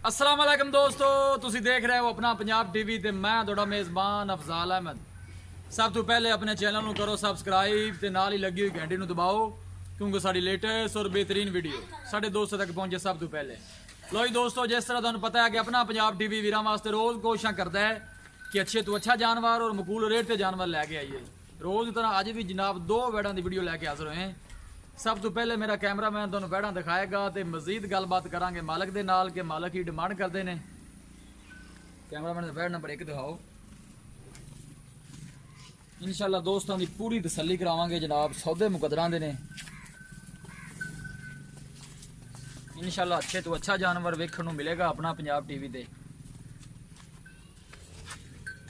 अस्सलाम वालेकुम दोस्तों, तुसी देख रहे हो अपना पंजाब टीवी ते मैं थोड़ा मेज़बान अफजाल अहमद। सब तो पहले अपने चैनल ਨੂੰ करो सबसक्राइब ते नाल ही लगी हुई घंटी ਨੂੰ दबाओ क्योंकि साड़ी लेटेस्ट और बेहतरीन वीडियो साढ़े दोस्तों तक पहुंचे सब तो पहले। लो जी दोस्तों, जिस तरह तुहानू पता है कि अपना पंजाब टीवी वीरां वास्ते रोज़ कोशिश करता है कि अच्छे तो अच्छा जानवर और मकूल रेट से जानवर लैके आइए। रोज़ की तरह अज भी जनाब दो बैड़ों की वीडियो लैके हाजिर हुए हैं। सब तो पहले मेरा कैमरा मैन तुहानू बैड़ा दिखाएगा तो मजीद गलबात करांगे मालक के नाल के मालक ही डिमांड करते हैं। कैमरा मैन बैड़ नंबर 1 दिखाओ। इंशाल्लाह दोस्तों की पूरी तसल्ली करावांगे जनाब, सौदे मुकदरां दे ने। इंशाल्लाह अच्छे तो अच्छा जानवर वेखण नूं मिलेगा अपना पंजाब टीवी ते।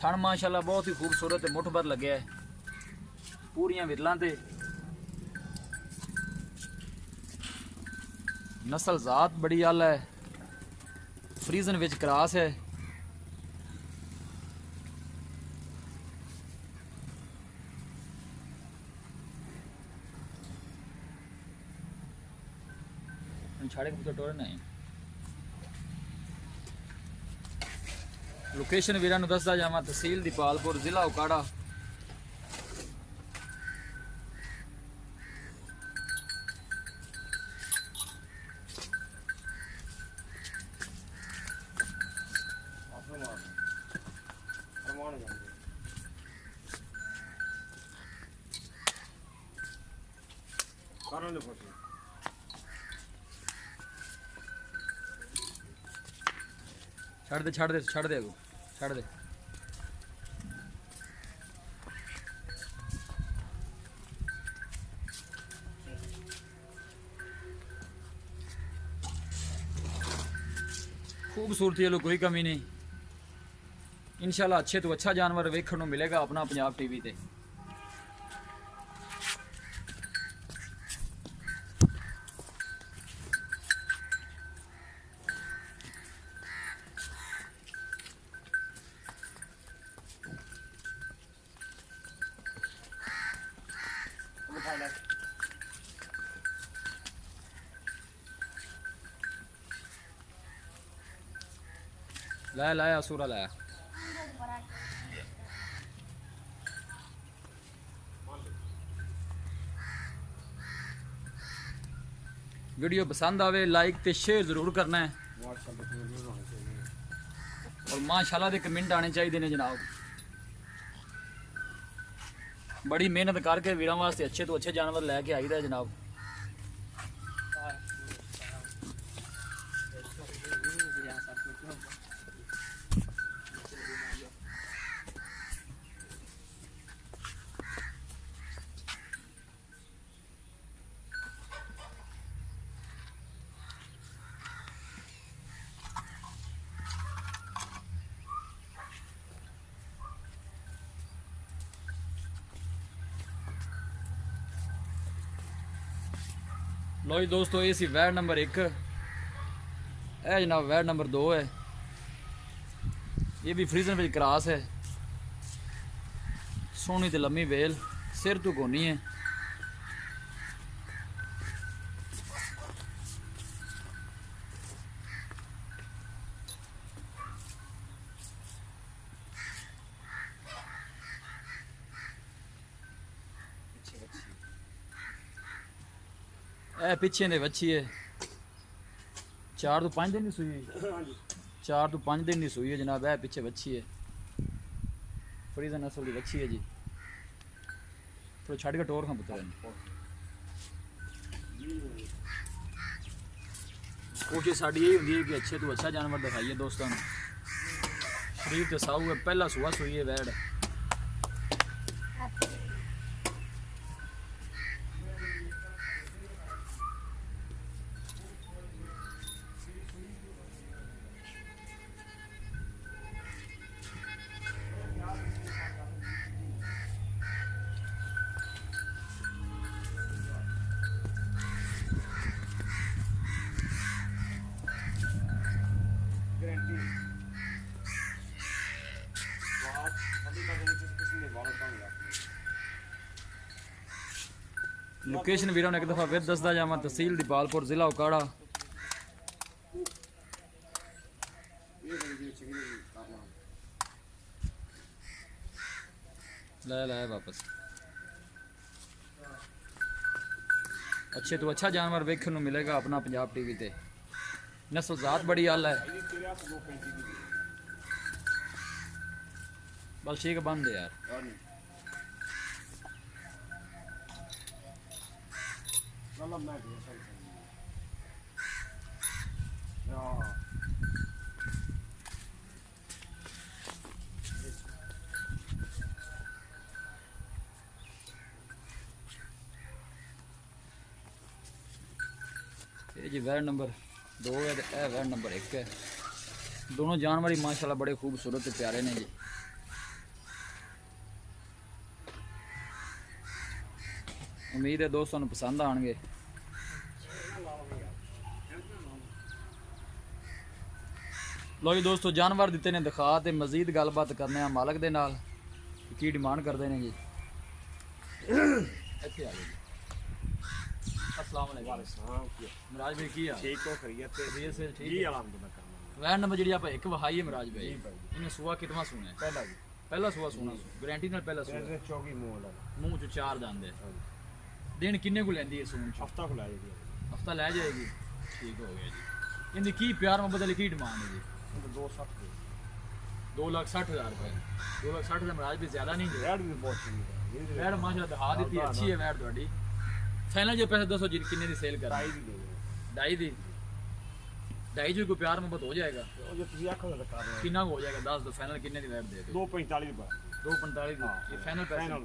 थण माशाल्लाह बहुत ही खूबसूरत मुठभर लगे है, पूरियां विरलां ते नस्ल जात बड़ी आला है, फ्रीजन विच क्रॉस है। छाड़े कबूतर टोरे नहीं। लोकेशन वीरां नूं दसदा जावां, तहसील दीपालपुर, जिला उकाड़ा। छड़ दे छड़ दे छड़ दे छड़ दे। खूबसूरती है, कोई कमी नहीं। इंशाल्लाह अच्छे तो अच्छा जानवर वेखण नूं मिलेगा अपना पंजाब टीवी ते। लाया लाया सूरा लाया। वीडियो पसंद आवे लाइक ते शेयर जरूर करना है और माशाल्लाह दे कमेंट आने चाहिए ने जनाब। बड़ी मेहनत करके वीरां वास्ते अच्छे तो अच्छे जानवर लैके आई दा जनाब। लो जी दोस्तों, ये सी वैड नंबर 1, है जनाब वैड नंबर 2 है। ये भी फ्रीजन में क्रॉस है, सोहनी ते लम्मी वेल, सिर तो कोनी है। ए पिछे दे बच्ची है, 4 तो 5 दिन की सूई है। 4 तो 5 दिन की सूई है जनाब। है पिछे बच्ची है, फ्रीजन नस्ल की बच्ची है जी। थोड़ा छड़ के टोर खां पुत्र। कोशिश साड़ी यही होंगी है कि अच्छे तो अच्छा जानवर दिखाइए दोस्तों। शरीर तो साऊ है, पहला सुहा सूई है वैड। लोकेशन वीरों ने एक दफ़ा फिर दसदा जावा, तहसील दीपालपुर, जिला उकाड़ा। ले वापस अच्छे तो अच्छा जानवर वेखने को मिलेगा अपना पंजाब टीवी ते। नस्ल जात बड़ी आला है। बस ठीक है बंद है यार। ये जी वैर नंबर 2 है ते ए वैर नंबर 1 है। दोनों जानवर ही माशाल्लाह बड़े खूबसूरत ते प्यारे ने जी। उम्मीद है दोस्तों को पसंद आएंगे। लो जी दोस्तों जानवर दिते ने दिखा ते मजीद गलबात करने आ मालक दे नाल की डिमांड करते हैं जी। इत्थे आ जाओ। अस्सलाम वालेकुम मिराज भाई की हाल ठीक हो खैरियत से खैरियत से ठीक जी है। अल्हम्दुलिल्लाह। वैन नंबर जी आप एक वहाई है मिराज भाई इन्हें सुआ कितना सुना है? पहला जी पहला सुआ सुना गारंटी नाल पहला सुआ ਇਹਦੇ ਚੌਗੀ ਮੂੰਹ ਵਾਲਾ मुंह चो 4 ਜਾਂਦੇ दिन किन्ने को लेंदी है सून चो? ਹਫਤਾ ਖੁਲਾ ਜੀ हफ्ता लै जाएगी। ठीक हो गया जी। इनकी की प्यार मोहब्बत वाली की डिमांड है जी? 260 ਦੇ 2,60,000 रुपए। 2,60,000 मिराज भी ज्यादा नहीं है। ਰੈਡ ਵੀ ਬਹੁਤ ਚੰਗੀ ਹੈ वैड माशाल्लाह दिखा दी अच्छी है वैड थोड़ी। फाइनल जो पैसे दसो जी किन्ने दी सेल कर? ਟਾਈ ਵੀ ਦੇ ਦਿਓ। ढाई दी ढाई जी कोई प्यार मोहब्बत हो जाएगा? ਉਹ ਜੇ ਤੁਸੀਂ ਆਖੋਗੇ ਤਾਂ ਕਰ ਰਹੇ किन्ना को हो जाएगा दस दो फाइनल किन्ने दी वैड दे दो? 245 ਦੀ ਬਾਤ 2,45 दी ये फाइनल पैसे ਫਾਈਨਲ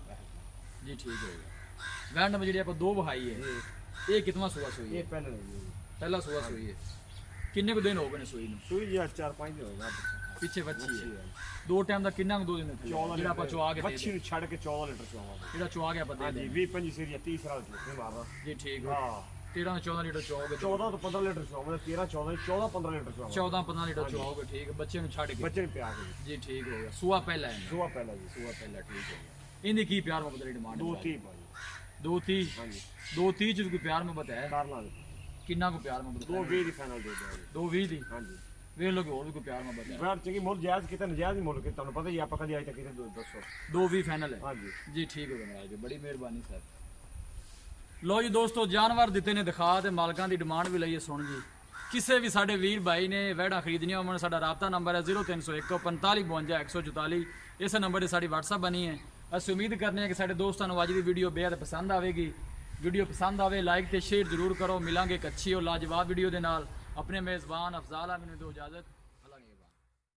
जी ठीक हो गया। वैड नंबर जी आप दो बहाई है ये कितना सुआ सुई है? ਇਹ ਪਹਿਲਾਂ ਜੀ पहला सुआ सुई है किन्ने को दिन हो गए सुई ਨੂੰ? ਸੂਈ ਜੀ 4-5 ਦੇ ਹੋਗਾ ਪਿੱਛੇ ਵੱਛੀ ਹੈ ਦੋ ਟਾਈਮ ਦਾ ਕਿੰਨਾ ਕੁ ਦੋ ਦਿਨ ਦਿੱਤੇ? 14 ਜਿਹੜਾ ਆਪਾਂ ਚੁਆ ਕੇ ਦੇ ਮੱਛੀ ਨੂੰ ਛੱਡ ਕੇ 14 ਲੀਟਰ ਚਵਾਵਾਂਗੇ। ਜਿਹੜਾ ਚੁਆ ਕੇ ਆਪਾਂ ਦੇ ਹਾਂਜੀ ਦੇ 20-25 ਸੀਰੀਆ 30 ਸਾਲ ਦੀ ਮਾਰਦਾ ਜੀ ਠੀਕ ਹੋ। ਹਾਂ 13 14 ਲੀਟਰ ਚੁਆਓਗੇ 14 ਤੋਂ 15 ਲੀਟਰ ਚਵਾਵਾਂਗੇ 13 14 14-15 ਲੀਟਰ ਚਵਾਵਾਂਗੇ 14 15 ਲੀਟਰ ਚੁਆਓਗੇ ਠੀਕ ਹੈ ਬੱਚੇ ਨੂੰ ਛੱਡ ਕੇ ਬੱਚੇ ਨੂੰ ਪਿਆ ਕੇ ਜੀ ਠੀਕ ਹੋ ਗਿਆ। ਸੂਆ ਪਹਿਲਾ ਹੈ ਸੁਆ ਪਹਿਲਾਂ ਜੀ ਸੂਆ ਪਹਿਲਾ ਠੀਕ ਹੋ ਗਿਆ। ਇਹਦੀ ਕੀ ਪਿਆਰ ਮੁਹੱਬਤ ਦੀ ਡਿਮਾਂਡ? 2-30 ਭਾਜੀ 230 ਹਾਂਜੀ 230 ਚ ਕੋਈ ਪਿਆਰ ਮੁਹੱਬਤ ਹੈ? ਕਰ ਲਾਂਗੇ ਕਿੰਨਾ ਕੋ ਪਿਆਰ ਮੁਹੱਬਤ? 2-20 ਦੀ ਫਾਈਨਲ ਦੇ ਦਿਆਂਗੇ 220 ਦੀ ਹਾਂਜੀ ਵੇਖ ਲਓ ਕਿ ਹੋਰ ਵੀ ਕੋਈ ਪਿਆਰ ਮੁਹੱਬਤ ਹੈ? ਬੈਠ ਚੰਗੀ ਮੁੱਲ ਜਾਇਜ਼ ਕਿਤੇ ਨਜਾਇਜ਼ ਹੀ ਮੁੱਲ ਕਿ ਤੁਹਾਨੂੰ ਪਤਾ ਹੀ ਆਪਾਂ ਕਦੀ ਆਏ ਤਾਂ ਕਿਤੇ ਦੱਸੋ 220 ਫਾਈਨਲ ਹੈ ਹਾਂਜੀ ਜੀ ਠੀਕ ਹੋ ਗਿਆ ਮਹਾਰਾਜ ਜੀ ਬੜੀ ਮਿਹਰਬਾਨੀ ਸਰ। ਲੋ ਜੀ ਦੋਸਤੋ ਜਾਨਵਰ ਦਿੱਤੇ ਨੇ ਦਿਖਾ ਤੇ ਮਾਲਕਾਂ ਦੀ ਡਿਮਾਂਡ ਵੀ ਲਈਏ ਸੁਣ ਜੀ। ਕਿਸੇ ਵੀ ਸਾਡੇ ਵੀਰ ਭਾਈ ਨੇ ਵੈੜਾਂ ਖਰੀਦਣੀਆਂ ਹੋਣ ਸਾਡਾ ਰਾਬਤਾ ਨੰਬਰ ਹੈ 0301 45 52 144। ਇਸ ਨੰਬਰ 'ਤੇ ਸਾਡੀ WhatsApp ਬਣੀ ਹੈ। ਅਸੀਂ ਉਮੀਦ ਕਰਨੇ ਹਾਂ ਕਿ ਸਾਡੇ ਦੋਸਤਾਂ ਨੂੰ ਅੱਜ ਦੀ ਵੀਡੀਓ ਬੇहद ਪਸੰਦ ਆਵੇਗੀ। ਵੀਡੀਓ ਪਸੰਦ ਆਵੇ ਲਾਈਕ ਤੇ ਸ਼ੇਅਰ ਜ਼ਰੂਰ ਕਰੋ। ਮਿਲਾਂਗੇ ਇੱਕ ਅੱਛੀ ਔਰ ਲਾਜਵਾਬ ਵੀਡੀਓ ਦੇ ਨਾਲ। ਆਪਣੇ ਮੇਜ਼ਬਾਨ ਅਫਜ਼ਾਲ ਆਮਿਨ ਨੂੰ ਦਿਓ ਇਜਾਜ਼ਤ। ਅੱਲਾ ਨਿਗਹਿਬਾਨ।